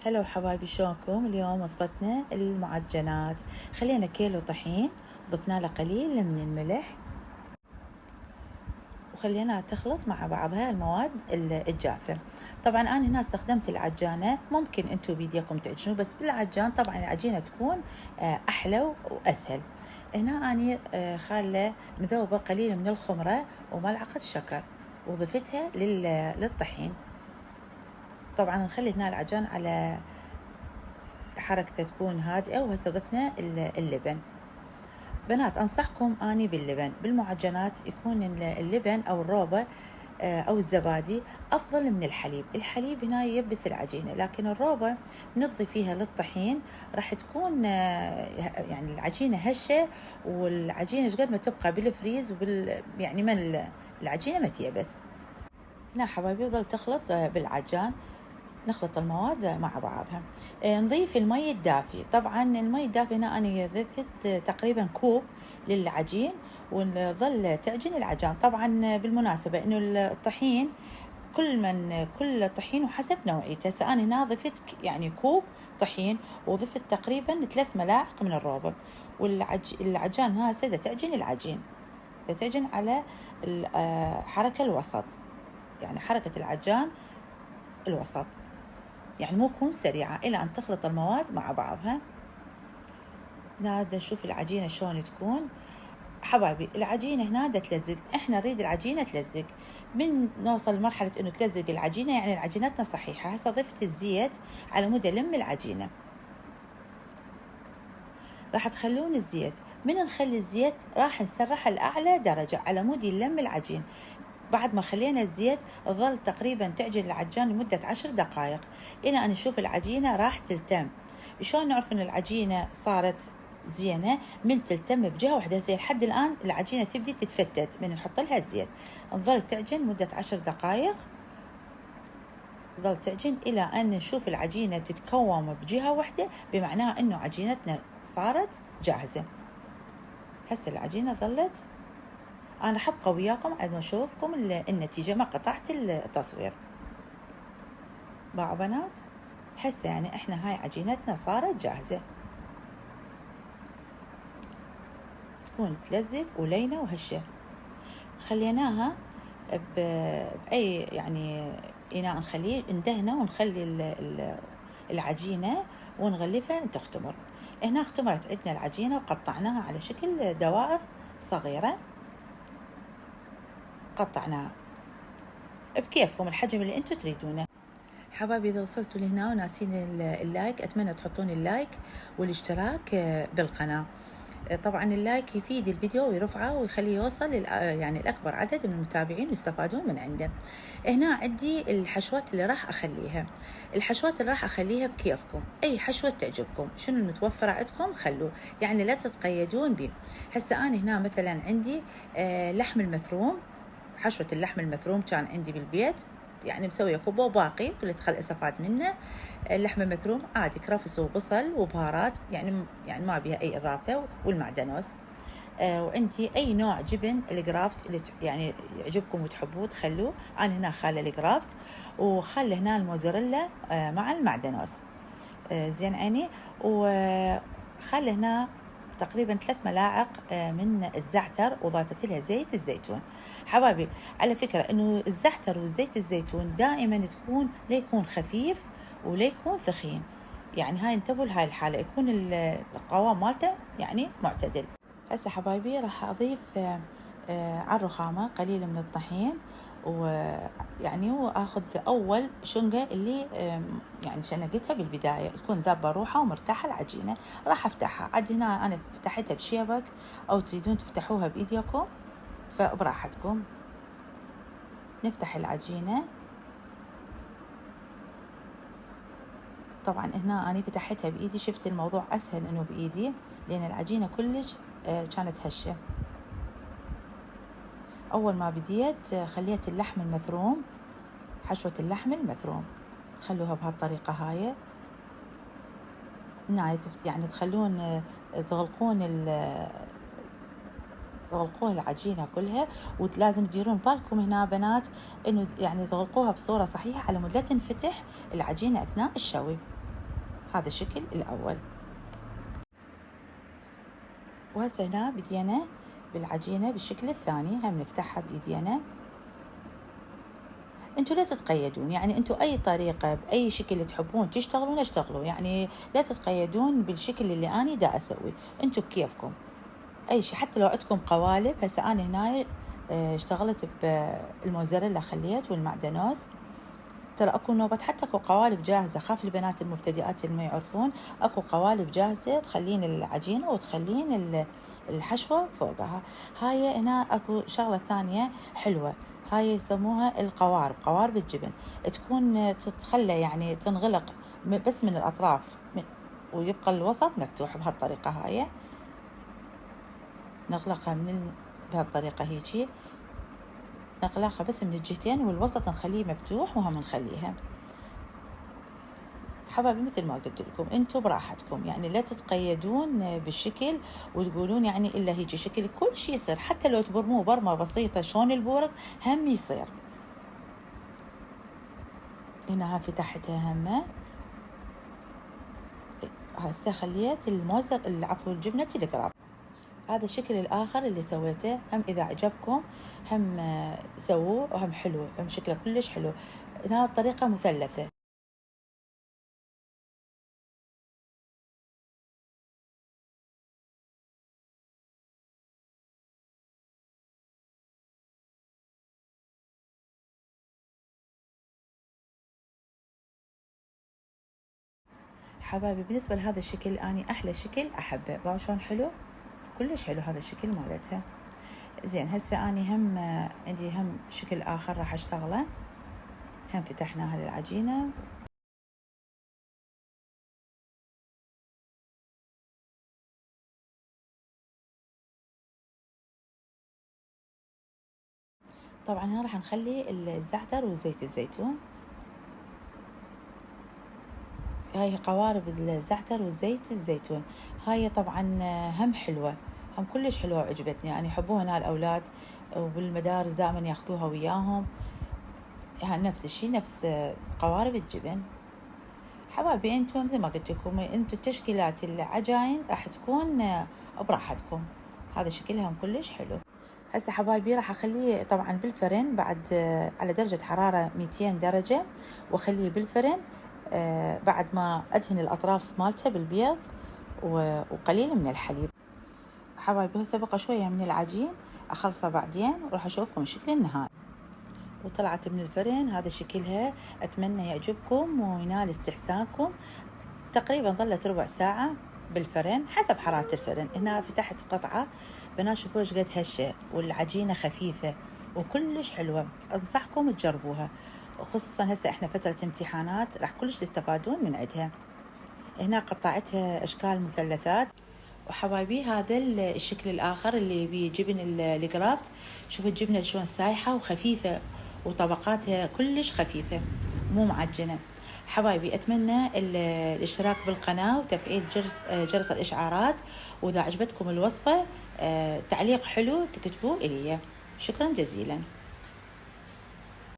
هلا وحبايبي، شلونكم؟ اليوم وصفتنا المعجنات. خلينا كيلو طحين، ضفنا له قليل من الملح، وخليناها تخلط مع بعضها المواد الجافة. طبعا أنا هنا استخدمت العجانة، ممكن أنتم بيديكم تعجنوا، بس بالعجان طبعا العجينة تكون أحلى وأسهل. هنا أنا خالة مذوبة قليل من الخمرة وملعقة شكر، وضفتها للطحين. طبعا نخلي هنا العجان على حركته تكون هادئة. وهسه ضفنا اللبن. بنات أنصحكم أني باللبن، بالمعجنات يكون اللبن أو الروبة أو الزبادي أفضل من الحليب. الحليب هنا ييبس العجينة، لكن الروبة نضيف فيها للطحين راح تكون يعني العجينة هشة، والعجينة قد ما تبقى بالفريز يعني ما العجينة ما تيبس. هنا حبايبي ظل تخلط بالعجان، نخلط المواد مع بعضها. نضيف المي الدافي. طبعا المي الدافي هنا أنا ضفت تقريبا كوب للعجين، ونظل تعجن العجان. طبعا بالمناسبة إنه الطحين كل طحين وحسب نوعيته. أنا هنا ضفت يعني كوب طحين، وضفت تقريبا 3 ملاعق من الروبة. والعجان هسه تعجن العجين، تعجن على حركة الوسط، يعني حركة العجان الوسط، يعني مو تكون سريعة، إلى أن تخلط المواد مع بعضها. نادى نشوف العجينة شلون تكون. حبايبي العجينة هنا تلزق، إحنا نريد العجينة تلزق. من نوصل لمرحلة إنه تلزق العجينة يعني عجينتنا صحيحة. هسه ضفت الزيت على مود ألم العجينة. راح تخلون الزيت، من نخلي الزيت راح نسرحه لأعلى درجة على مود يلم العجين. بعد ما خلينا الزيت ظل تقريبا تعجن العجان لمدة 10 دقائق، إلى أن نشوف العجينة راح تلتم. شلون نعرف أن العجينة صارت زينة؟ من تلتم بجهة واحدة. زي لحد الآن العجينة تبدي تتفتت من نحط لها الزيت. نظل تعجن مدة 10 دقائق، ظل تعجن إلى أن نشوف العجينة تتكوم بجهة واحدة، بمعناها أنه عجينتنا صارت جاهزة. هسه العجينة ظلت، أنا حبقى وياكم عند ما أشوفكم النتيجة، ما قطعت التصوير. باعوا بنات، هسه يعني إحنا هاي عجينتنا صارت جاهزة، تكون تلزق ولينة وهشة. خليناها بأي يعني إناء نخليه ندهنه، ونخلي العجينة ونغلفها تختمر. هنا اختمرت عندنا العجينة وقطعناها على شكل دوائر صغيرة. قطعناها بكيفكم الحجم اللي انتم تريدونه. حبايبي إذا وصلتوا لهنا وناسين اللايك، أتمنى تحطون اللايك والاشتراك بالقناة. طبعا اللايك يفيد الفيديو ويرفعه ويخليه يوصل يعني الأكبر عدد من المتابعين ويستفادون من عنده. هنا عندي الحشوات اللي راح أخليها. الحشوات اللي راح أخليها بكيفكم، أي حشوة تعجبكم، شنو المتوفرة عندكم خلوه، يعني لا تتقيدون به. هسه أنا هنا مثلا عندي لحم المثروم، حشوة اللحم المثروم كان عندي بالبيت، يعني مسوية كوبا وباقي قلت خل استفاد منه. اللحم المثروم عادي كرفس وبصل وبهارات، يعني ما بيها أي إضافة، والمعدنوس. وعندي أي نوع جبن الجرافت اللي يعني يعجبكم وتحبوه تخلوه. أنا هنا خالة الجرافت، وخلي هنا الموزاريلا مع المعدنوس. زين عيني. وخلي هنا تقريبا 3 ملاعق من الزعتر، وضافت لها زيت الزيتون. حبايبي على فكرة انه الزعتر وزيت الزيتون دائما تكون ليكون خفيف وليكون ثخين، يعني هاي انتبهوا لهاي الحالة، يكون القوام مالته يعني معتدل. هسه حبايبي راح اضيف على الرخامة قليل من الطحين، ويعني واخذ اول شنقة اللي يعني شنقتها بالبداية تكون ذابة روحها ومرتاحة العجينة. راح افتحها عاد. هنا انا فتحتها بشيبك، او تريدون تفتحوها بايديكم فبراحتكم. نفتح العجينة. طبعا هنا انا فتحتها بايدي، شفت الموضوع اسهل انه بايدي لان العجينة كلش كانت هشة. اول ما بديت خليت اللحم المثروم، حشوة اللحم المثروم تخلوها بهالطريقة هاي. يعني تخلون تغلقون العجينة كلها. ولازم تديرون بالكم هنا بنات انه يعني تغلقوها بصورة صحيحة على مود لا تنفتح العجينة اثناء الشوي. هذا الشكل الأول. وهسه هنا بدينا بالعجينة بالشكل الثاني، هم نفتحها بإيدينا. انتوا لا تتقيدون، يعني انتوا اي طريقة باي شكل تحبون تشتغلون اشتغلوا، يعني لا تتقيدون بالشكل اللي اني دا اسوي، انتوا بكيفكم اي شيء. حتى لو عندكم قوالب، هسه انا هنا اشتغلت بالموزاريلا خليت والمعدنوس. ترى اكو نوبة حتى اكو قوالب جاهزة، خاف البنات المبتدئات اللي ما يعرفون، اكو قوالب جاهزة تخلين العجينة وتخلين الحشوة فوقها. هاي هنا اكو شغلة ثانية حلوة، هاي يسموها القوارب، قوارب الجبن، تكون تتخلى يعني تنغلق بس من الاطراف ويبقى الوسط مفتوح. بهالطريقة هاي نغلقها بهالطريقة هيجي، نغلقها بس من الجهتين والوسط نخليه مفتوح وهم نخليها. حبايبي مثل ما قلت لكم انتم براحتكم، يعني لا تتقيدون بالشكل وتقولون يعني الا هيجي شكل، كل شيء يصير، حتى لو تبرموه برمه بسيطه شلون البورق هم يصير. هنا فتحتها همه. هسه خليت عفوا الجبنه تلقراف. هذا الشكل الآخر اللي سويته، هم إذا عجبكم هم سووه، وهم حلو، هم شكله كلش حلو. هنا بطريقة مثلثة. حبايبي بالنسبة لهذا الشكل أنا أحلى شكل أحبه، باو شلون حلو، كلش حلو هذا الشكل مالتها. زين هسه أنا هم عندي هم شكل آخر راح أشتغله، هم فتحناها للعجينة. طبعا هنا راح نخلي الزعتر وزيت الزيتون، هاي قوارب الزعتر وزيت الزيتون. هاي طبعا هم حلوة، هم كلش حلوة وعجبتني، يعني يحبوها هنا الأولاد، وبالمدارس دائما ياخذوها وياهم. نفس الشيء، نفس قوارب الجبن. حبايبي انتم مثل ما قلت لكم، انتم تشكيلات العجاين راح تكون براحتكم. هذا شكلها كلش حلو. هسه حبايبي راح اخليه طبعا بالفرن بعد على درجة حرارة 200 درجة، واخليه بالفرن بعد ما ادهن الاطراف مالته بالبيض وقليل من الحليب. حبايبي هسه بقى شوية من العجين اخلصه بعدين، وراح اشوفكم الشكل النهائي. وطلعت من الفرن هذا شكلها، اتمنى يعجبكم وينال استحسانكم. تقريبا ظلت ربع ساعة بالفرن حسب حرارة الفرن. هنا فتحت قطعة، بنات شوفوا ايش قد هشة، والعجينة خفيفة وكلش حلوة، انصحكم تجربوها، خصوصا هسه احنا فترة امتحانات راح كلش تستفادون من عندها. هنا قطعتها اشكال مثلثات. وحبايبي هذا الشكل الاخر اللي بجبن الكرافت، شوفوا الجبنة شلون سايحة وخفيفة، وطبقاتها كلش خفيفة مو معجنة. حبايبي اتمنى الاشتراك بالقناة وتفعيل جرس الاشعارات، واذا عجبتكم الوصفة تعليق حلو تكتبوه الي. شكرا جزيلا.